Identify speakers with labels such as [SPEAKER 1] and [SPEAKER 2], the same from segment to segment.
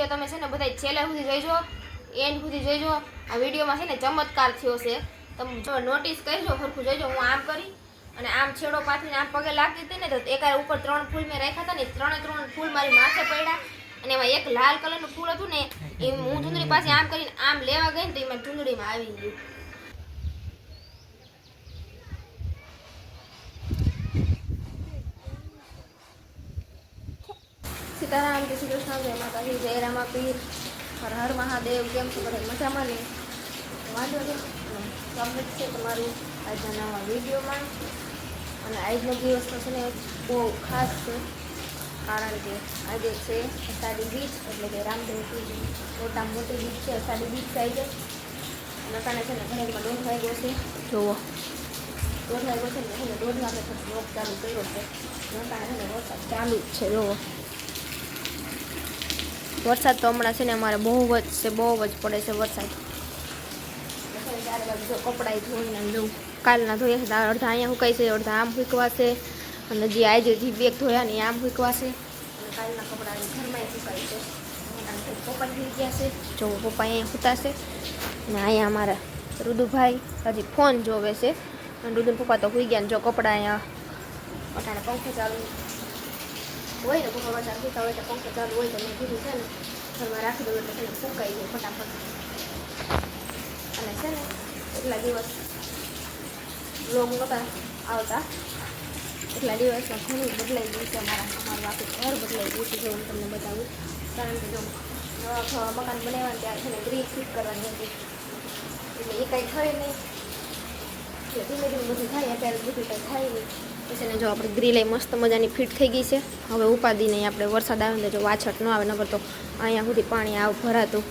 [SPEAKER 1] Video તમે છે ને બધા છેલ્લે સુધી જોઈજો, એન્ડ સુધી જોઈજો. આ વિડીયોમાં છે ને ચમત્કાર થયો છે, તમે જો નોટિસ કરજો, સરખું જોઈજો. હું આમ કરી અને આમ છેડો પાથરીને આમ પગે લાગતી હતી ને તો એકાદ ઉપર 3 ફૂલ મેં રાખ્યા હતા ને, 3 ફૂલ મારી માથે પડ્યા. અને એમાં એક લાલ કલરનું ફૂલ હતું ને એ હું ચૂંદડી પાસે આમ કરીને આમ લેવા ગઈ ને તો એમાં ચૂંદડીમાં આવી ગયું. સીતારામ, જય શ્રી કૃષ્ણ, જય માતાજી, જય રામાપીર, હર હર મહાદેવ. કેમ છો બધા? મજામાં ને? વાંધો નહીં. સ્વાગત છે તમારું આજના નવા વિડીયોમાં. અને આજનો દિવસ તો છે ને બહુ ખાસ છે, કારણ કે આજે છે અષાઢી બીજ, એટલે કે રામદેવજી મોટા મોટી બીજ છે. અષાઢી બીજ થાય છે અને અટાણે છે ને ઘરેમાં 1:30 વાગ્યો છે. જુઓ 1:30 વાગ્યો છે ને એને 1:30 વાગે પછી બ્લોગ ચાલુ કર્યો છે. અટાણે છે ને વરસાદ ચાલુ જ છે. જુઓ વરસાદ તો હમણાં છે ને અમારે બહુ જ છે, બહુ જ પડે છે વરસાદ. ચારે બાજુ જો કપડાં ધોઈને લઉં, કાલના ધોયા છે, અડધા અહીંયા સુકાય છે, અડધા આમ ફૂંકવાશે. અને જે આજે જે બેગ ધોયા ને આમ ફૂંકવાશે. અને કાલના કપડાં ઘરમાં સુકાય છે. પપ્પા થઈ ગયા છે, જો પપ્પા અહીંયા સૂતાશે. અને અહીંયા અમારા રુદુભાઈ હજી ફોન જોવે છે. અને રુદુ પપ્પા તો સુઈ ગયા ને જો કપડાં અહીંયા અટાણે પંખો ચાલુ હોય ને, પપ્પા વરસાદ સૂતા હોય તો પંખો ચાલુ હોય તો મેં કીધું છે ને ઘરમાં રાખી દઉં એટલે છે ને ફૂંકાઈ જાય ફટાફટ. અને છે ને એટલા દિવસ બ્લોગ નહોતા આવતા, એટલા દિવસમાં ઘણું બદલાઈ ગયું છે. અમારું આખું ઘર બદલાઈ ગયું છે, જો હું તમને બતાવું. કારણ કે જો નવા મકાન બનાવવાનું ત્યારે છે ને ગ્રીલ ફિટ કરવાની હતી, એટલે એ કંઈ થાય નહીં. એટલે ધીમે ધીમે બધું થાય, અત્યારે બધું કંઈ થાય નહીં. પછી ને જો આપણે ગ્રીલ એ મસ્ત મજાની ફિટ થઈ ગઈ છે. હવે ઉપાદી નહીં, આપણે વરસાદ આવે ને જો વાછટ ન આવે, નગર તો અહીંયા સુધી પાણી ભરાતું.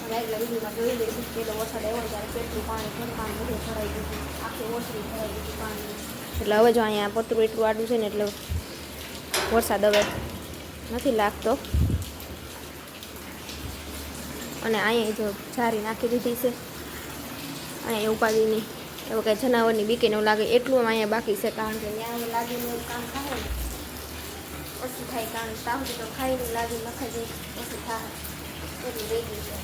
[SPEAKER 1] હવે આગલા વિડીયોમાં જોઈ લઈશું પેલો વરસાદ આવ્યો ત્યારે કેટલું પાણી બધું ભરાઈ ગયું, આખી ઓસરી ભરાઈ ગયું પાણી. એટલે હવે જો અહીંયા પતરું એટલું આડું છે ને એટલે વરસાદ હવે નથી લાગતો. અને અહીંયા જો જારી નાખી દીધી છે, અહીંયા ઉપાડીની એવું કંઈ જનાવરની બીકે ન લાગે એટલું અહીંયા બાકી છે. કારણ કે ત્યાં લાગીને એવું કામ થાય ને ઓછું થાય, કારણ તાહું તો ખાઈને લાગી નખાઈ જાય ઓછું થાય એટલું રહી ગયું છે.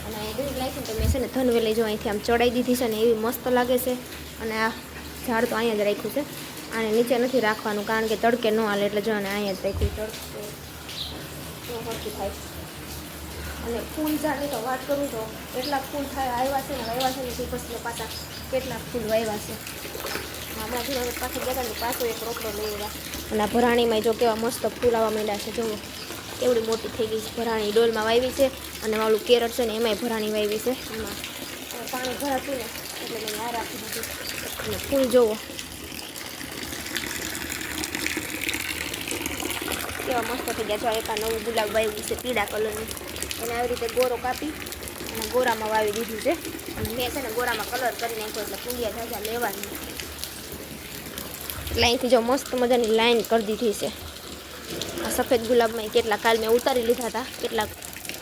[SPEAKER 1] અને અહીંયા દૂધ લાગી તો મેં છે ને ધનવેલી જો અહીંથી આમ ચડાવી દીધી છે ને એવી મસ્ત લાગે છે. અને આ ઝાડ તો અહીંયા જ રાખ્યું છે, આને નીચે નથી રાખવાનું કારણ કે તડકે ન હાલે, એટલે જો આને અહીંયા જ રાખ્યું, તડકે ઓછું થાય. અને ફૂલ ઝાડની તો વાત કરું તો એટલા ફૂલ થાય આવ્યા છે ને વાવ્યા છે ને તે પછી પાછા કેટલા ફૂલ વાવ્યા છે. હમણાં હવે પાછું ગયા ને પાછો એક રોકડો લઈ આવ્યા. અને આ ભરાણીમાં જો કેવા મસ્ત ફૂલ આવવા માંડ્યા છે. જુઓ કેવડી મોટી થઈ ગઈ છે ભરાણી, ડોલમાં વાવી છે. અને વાળું કેરટ છે ને એમાંય ભરાણી વાવી છે. એમાં પાણી ભરાતું ને એટલે મેં આ રાખી દીધું. અને ફૂલ જુઓ કેવા મસ્ત થઈ ગયા. જો એકા નવું ગુલાબ વાવ્યું છે પીળા કલરનું, એને આવી રીતે ગોરો કાપી અને ગોરામાં વાવી દીધું છે. અને મેં છે ને ગોરામાં કલર કરી નાખ્યો એટલે કુંડિયા ઝાઝા લેવાની. એટલે અહીંથી જો મસ્ત મજાની લાઈન કરી દીધી છે. આ સફેદ ગુલાબમાં કેટલા કાલ મેં ઉતારી લીધા હતા, કેટલાક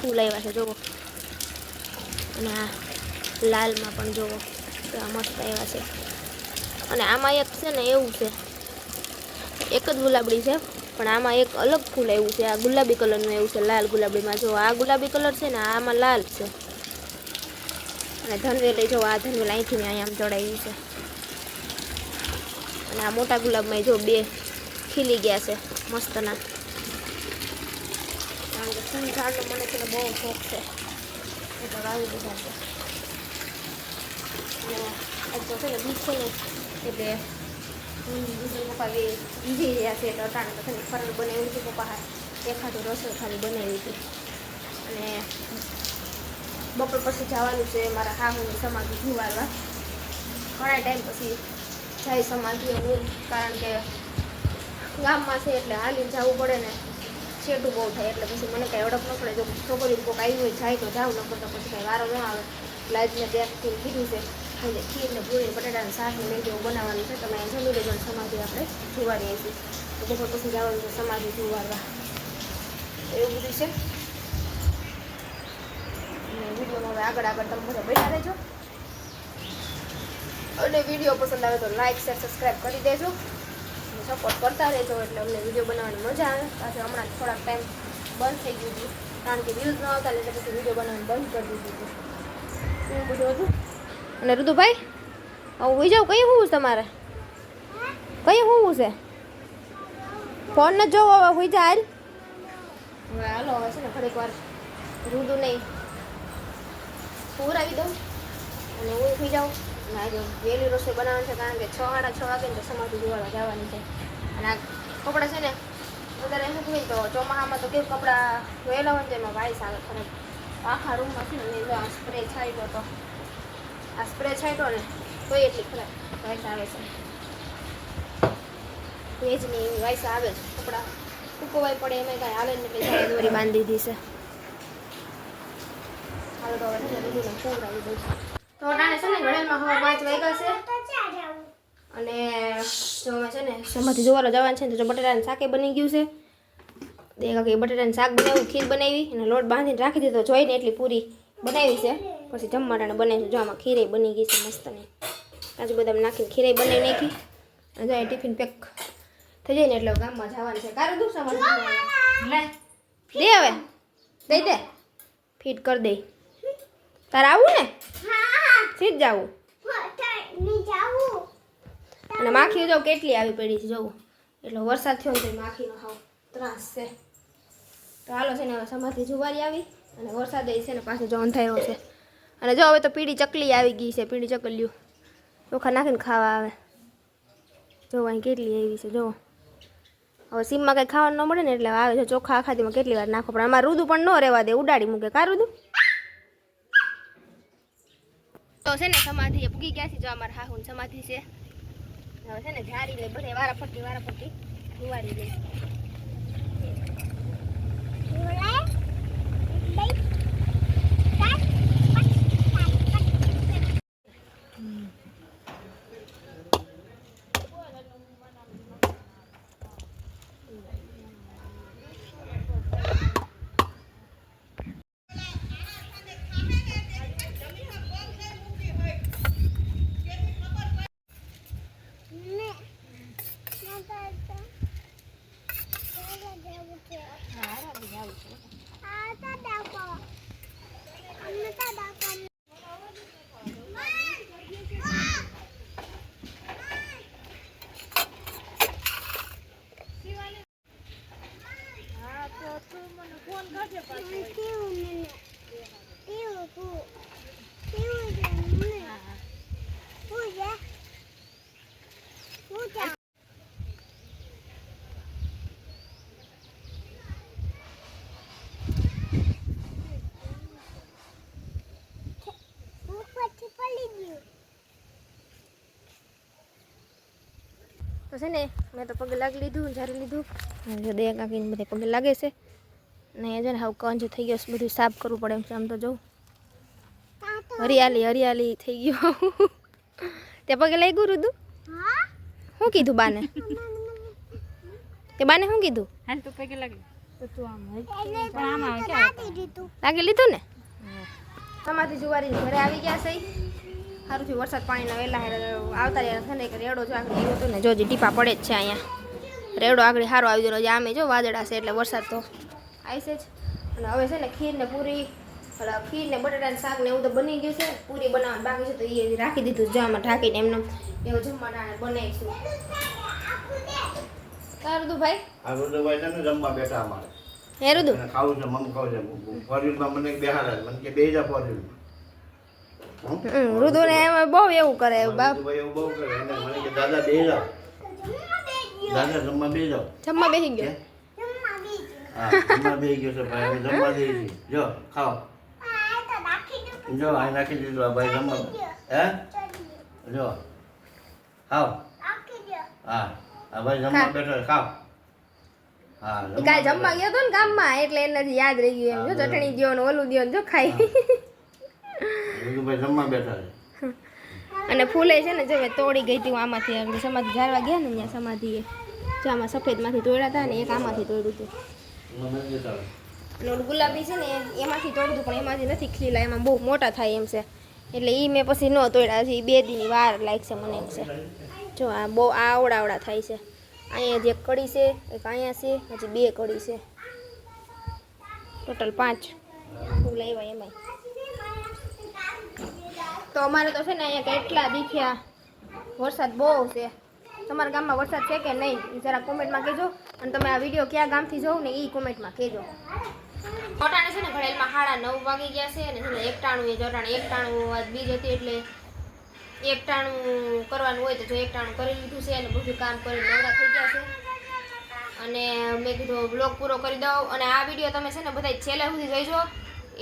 [SPEAKER 1] ફૂલ આવ્યા છે જુઓ. અને આ લાલમાં પણ જુઓ કેવા મસ્ત આવ્યા છે. અને આમાં એક છે ને એવું છે, એક જ ગુલાબડી છે પણ આમાં એક અલગ ફૂલ આવ્યું છે. આ ગુલાબી કલરનું એવું છે, લાલ ગુલાબીમાં જો આ ગુલાબી કલર છે ને આમાં લાલ છે. અને ધનવેલી જો આ ધનવેલ અહીંથી મેં અહીંયા આમ ચડાવી છે. અને આ મોટા ગુલાબમાં જો 2 ખીલી ગયા છે મસ્તના. કારણ કે ફૂલ ઝાડનો મને છે ને બહુ શોખ છે એટલે વાવી દીધા છે. અને આજ તો છે ને બીજ છે ને એટલે પપ્પા બીજી રહ્યા છે એટલે અટાણે તો ખાલી ફરક બનાવી હતી. પપ્પા એખાદું રસોઈ ખાલી બનાવી હતી. અને બપોર પછી જવાનું છે મારા હાહુની સમાધિ જોવાડવા. ઘણા ટાઈમ પછી જાય સમાધિ હું, કારણ કે ગામમાં છે એટલે હાલીને જવું પડે ને છેટું બહુ થાય. એટલે પછી મને કાંઈ અડપ ન પડે, જો છોકરી કોઈક આવી હોય જાય તો જાવ, ન કરતો પછી કાંઈ વારો ન આવે. એટલે આજ મેં ત્યાંથી કીધું છે એટલે ખીર ને પૂરી બટાટાનું શાક ને મેં જેવું બનાવવાનું છે. તમે જમી લેજો, સમાધિ આપણે જોવાડીએ છીએ. તો બપોર પછી જવાનું છે સમાધિ જોવાડવા. એવું બધું છે. અને વિડીયોમાં હવે આગળ તમે બધા બેઠા રહેજો. અને વિડીયો પસંદ આવે તો લાઈક શેર સબસ્ક્રાઈબ કરી દેજો અને સપોર્ટ કરતા રહેજો, એટલે અમને વિડીયો બનાવવાની મજા આવે. પાછળ હમણાં થોડાક ટાઈમ બંધ થઈ ગયું હતું કારણ કે વ્યૂઝ ન આવતા એટલે પછી વિડીયો બનાવવાનું બંધ કરી દીધું હતું એવું બધું હતું. અને ઋતુભાઈ હું હોઈ જાઉં કઈ હોવું તમારે કઈ હોવું છે ફોન ન જોવો હવે હોઈ જા હાલ હવે હાલો હવે છે ને ઘડીક વાર ઋતુ નહીં પૂરાવી દઉં અને હું થઈ જાઉં અને આજે વહેલી રસોઈ બનાવવાની છે કારણ કે 6:30 વાગે ને તો સમાધિ જોવા જવાની છે. અને આ કપડાં છે ને વધારે શું થયું તો ચોમાસામાં તો કેવું કપડાં ધોયેલા હોય તો એમાં વાઇસ આવે ખરાબ આખા રૂમમાં છે ને જો આ સ્પ્રે છાંટ્યો તો આ સ્પ્રે છાંટ્યો ને તો એટલી ખરાબ વાઇસ આવે છે ભેજની એવી વાઇસ આવે છે કપડાં સુકવાય પડે એમાં કાંઈ હાલે ને એટલે દોરી બાંધી દીધી છે. હાલો તો હવે છે ને બધું પૂરાવી દઉં તો ટાણે છે ને ઘરેમાં હવે 5 વાગ્યા છે અને જો અમે છે ને સમાધિ જોવા જવાનું છે તો બટેટાનું શાકે બની ગયું છે. દેખા બટેટાનું શાક બનાવ્યું ખીર બનાવી અને લોટ બાંધીને રાખી દીધો જોઈને એટલી પૂરી બનાવી છે પછી જમવાટાને બનાવીશું. જો આમાં ખીરે બની ગઈ છે મસ્તની કાજુ બદામ નાખીને ખીરે બનાવી નાખી અને જો ટિફિન પેક થઈ જાય ને એટલે ગામમાં જવાનું છે. કારું દઉં સમાધિ લે દે હવે દઈ દે ફિટ કરી દઈ તારે આવું ને સીધ જાવું અને માખી જો કેટલી આવી પડી છે જોવું એટલે વરસાદ થયો ને માખીનો હાવ ત્રાસ છે. તો હાલો છે ને હવે સમાધિ જુવારી આવી અને વરસાદ છે ને પાછો જો અંધારો છે અને જો હવે તો પીળી ચકલી આવી ગઈ છે. પીળી ચકલીઓ ચોખા નાખીને ખાવા આવે જો અહીં કેટલી આવી છે જો હવે સીમમાં કંઈ ખાવાનું ન મળે ને એટલે આવે છે ચોખા આખાતીમાં કેટલી વાર નાખો પણ અમારે રુદું પણ ન રહેવા દે ઉડાડી મૂકે કા રુદું તો છે ને સમાધિ પૂગી ગયા છે જો અમારા હાહુન સમાધિ છે હવે છે ને ઝારી લે બધે વારાફરતી ધુવારી લે તો છે ને મેં તો પગે લાગી લીધું ઝારી લીધું જો દયા કાકીને બધે પગે લાગે છે ને છે ને હાવ કંજ થઈ ગયો બધું સાફ કરવું પડે એમ છે આમ તો જોઉં હરિયાળી થઈ ગયો તે પગે લાગ્યું રૂદું શું કીધું બાને તે બાને શું કીધું હાલ તો પગે લાગી તો તું આમ લાગી લીધું ને સમાધિ જુવારીને ઘરે આવી ગયા છે સારું થયું વરસાદ પાણીના વહેલા આવતા રહ્યા છે ને એક રેડો જો આગળ આવ્યો હતો ને જો ટીપા પડે જ છે અહીંયા રેડો આગળ સારો આવી ગયો આમે જો વાદળા છે એટલે વરસાદ તો આવશે જ. અને હવે છે ને ખીરને પૂરી ખીરને બટાટાનું શાક ને એવું તો બની ગયું છે પૂરી બનાવવાનું બાકી છે તો એ રાખી દીધું જામાં ઢાંકીને એમને એવું જમવાના બનાવીશું. તારું તું ભાઈ
[SPEAKER 2] આ રુદુભાઈ ને જમવા બેઠા અમારે
[SPEAKER 1] હે રુદુ
[SPEAKER 2] ખાવું છે મમ ખાવું છે ફોરવ્હીલમાં મને બેહાડે મને કે બેહી જા ફોરવ્હીલમાં
[SPEAKER 1] રુદુ ને એમાં બહુ એવું કરે બાપ
[SPEAKER 2] એવું બહુ કરે એને મને કે દાદા બેહી જાઓ દાદા જમવા બેહી જાઓ
[SPEAKER 1] જમવા બેસી ગયો
[SPEAKER 2] હા જમવા બેહી ગયો છે ભાઈ અમે જમવા દઈએ છીએ જો ખાઓ જો આ નાખી દીધું આ ભાઈ જમવા હે જો ખાઓ હા આ ભાઈ જમવા બેઠો ખાઓ હા
[SPEAKER 1] કાલ જમવા ગયો તો ને ગામમાં એટલે એને યાદ રહી ગયું એમ જો ચટણી દ્યો ને ઓલું દ્યો ને જો ખાઈ
[SPEAKER 2] ભાઈ જમવા બેઠા છે
[SPEAKER 1] અને ફૂલે છે ને જો તોડી ગઈ હતી આમાંથી આગળ સમાધિ ઝારવા ગયા ને ત્યાં સમાધિએ જો આમાં સફેદમાંથી તોડ્યા હતા ને એક આમાંથી તોડ્યું હતું અને ઓલું ગુલાબી છે ને એમાંથી તોડ્યું હતું પણ એમાંથી નથી ખીલા એમાં બહુ મોટા થાય એમ છે એટલે એ મેં પછી ન તોડ્યા છે એ 2 દીની વાર લાગશે મને એમ છે. જો આ બહુ આવડા થાય છે અહીંયા જે કડી છે એક અહીંયા છે હજી 2 કડી છે ટોટલ 5 હું લેવા એમાં. તો અમારે તો છે ને અહીંયા કેટલા દીખ્યા વરસાદ બહુ છે. તમારા ગામમાં વરસાદ છે કે નહીં એ જરા કોમેન્ટમાં કહેજો. અને તમે આ વિડીયો કયા ગામથી જોવો ને એ કોમેન્ટમાં કહેજો. અટાણે છે ને ઘરેલમાં 9:30 વાગી ગયા છે અને છે ને 1:00 એ અટાણે 1:00 બીજ હતી એટલે 1:00 કરવાનું હોય તો જો 1:00 કરી લીધું છે અને બધું કામ કરી નવરા થઈ ગયા છે. અને મેં કીધું બ્લોગ પૂરો કરી દઉં. અને આ વિડીયો તમે છે ને બધા છેલ્લે સુધી જોઈજો,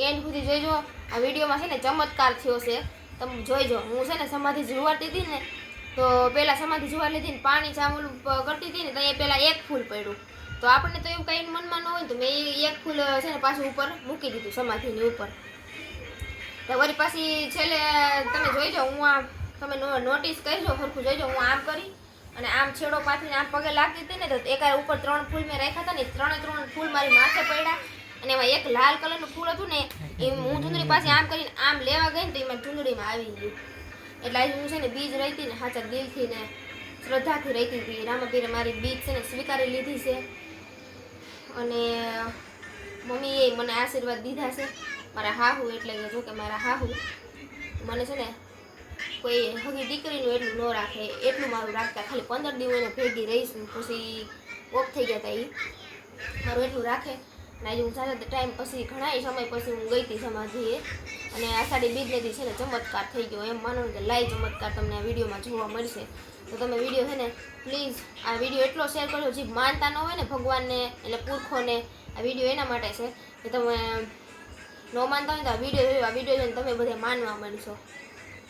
[SPEAKER 1] એન્ડ સુધી જોઈજો. આ વિડીયોમાં છે ને ચમત્કાર થયો છે, તમે જોઈજો. હું છે ને સમાધિ જુવારતી હતી ને તો પહેલાં સમાધિ જુવાર લીધી ને પાણી ચામુલ કરતી હતી ને તો એ પહેલાં 1 ફૂલ પડ્યું. તો આપણને તો એવું કંઈ મનમાં ન હોય તો મેં 1 ફૂલ છે ને પાછું ઉપર મૂકી દીધું સમાધિની ઉપર. તો વળી પાછી છેલ્લે તમે જોઈજો, હું આ તમે નોટિસ કરજો, સરખું જોઈજો. હું આમ કરી અને આમ છેડો પાથરીને આમ પગે લાગતી હતી ને તો એકાદ ઉપર 3 ફૂલ મેં રાખ્યા હતા ને 3 ફૂલ મારી માથે પડ્યા. અને એમાં એક લાલ કલરનું ફૂલ હતું ને એ હું ચૂંદડી પાસે આમ કરીને આમ લેવા ગઈ ને તો એમાં ચૂંદડીમાં આવી ગયું. એટલે આજે હું છે ને બીજ રહીતી ને સાચા દિલથી ને શ્રદ્ધાથી રહીતી હતી. રામાપીરે મારી બીજ છે ને સ્વીકારી લીધી છે અને મમ્મીએ મને આશીર્વાદ દીધા છે. મારા હાહુ એટલે કે જો કે મારા હાહુ મને છે ને કોઈ હગી દીકરીનું એટલું ન રાખે, એટલું મારું રાખતા. ખાલી 15 દિવસ એને ભેગી રહીશ પછી ઓફ થઈ ગયા હતા એ મારું એટલું રાખે. અને આજે હું સાથે ટાઈમ પછી ઘણા સમય પછી હું ગઈ હતી સમાધિએ અને આષાઢી બીજનેથી છે ને ચમત્કાર થઈ ગયો. એમ માનો કે લાઈવ ચમત્કાર તમને આ વિડીયોમાં જોવા મળશે. તો તમે વિડીયો છે ને પ્લીઝ આ વિડીયો એટલો શેર કરજો જે માનતા ન હોય ને ભગવાનને એટલે પુરખોને. આ વિડીયો એના માટે છે કે તમે ન માનતા હોય તો આ વિડીયો જોઈને તમે બધે માનવા માંડશો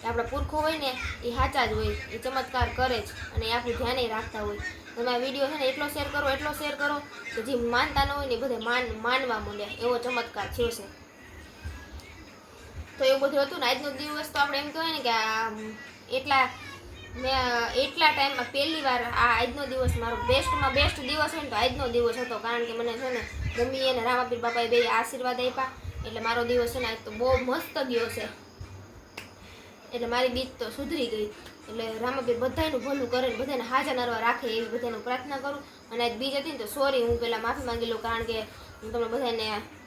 [SPEAKER 1] કે આપણા પુરખો હોય ને એ સાચા જ હોય, એ ચમત્કાર કરે જ અને એ આપણું ધ્યાને રાખતા હોય. તમે આ વિડીયો છે ને એટલો શેર કરો કે જે માનતા ન હોય ને એ બધે માનવા માંડ્યા. એવો ચમત્કાર થયો છે. તો એવું બધું હતું ને આજનો દિવસ તો આપણે એમ કહેવાય ને કે એટલા ટાઈમમાં પહેલી વાર આ આજનો દિવસ મારો બેસ્ટમાં બેસ્ટ દિવસ હોય ને તો આજનો દિવસ હતો. કારણ કે મને છે ને મમ્મી અને રામાપીર બાપાએ બે આશીર્વાદ આપ્યા એટલે મારો દિવસ છે ને આજ તો બહુ મસ્ત ગયો છે. એટલે મારી બીજ તો સુધરી ગઈ. એટલે રામાપીર બધાનું ભલું કરે ને બધાને હાજર નરવા રાખે એવી બધાનું પ્રાર્થના કરું. અને આજ બીજ હતી ને તો સોરી, હું પહેલાં માફી માંગી લઉં કારણ કે હું તમને બધાને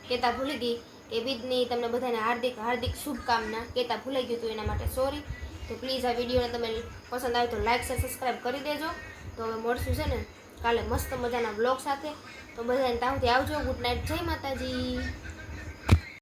[SPEAKER 1] કહેતા ભૂલી ગઈ કે બીજની તમને બધાને હાર્દિક હાર્દિક શુભકામના કહેતા ભૂલાઈ ગયું હતું એના માટે સોરી. તો પ્લીઝ આ વિડીયોને તમે પસંદ આવે તો લાઈક શેર સબસ્ક્રાઈબ કરી દેજો. તો હવે મળશું છે ને કાલે મસ્ત મજાના બ્લોગ સાથે. તો બધાને તાવથી આવજો. ગુડ નાઇટ, જય માતાજી.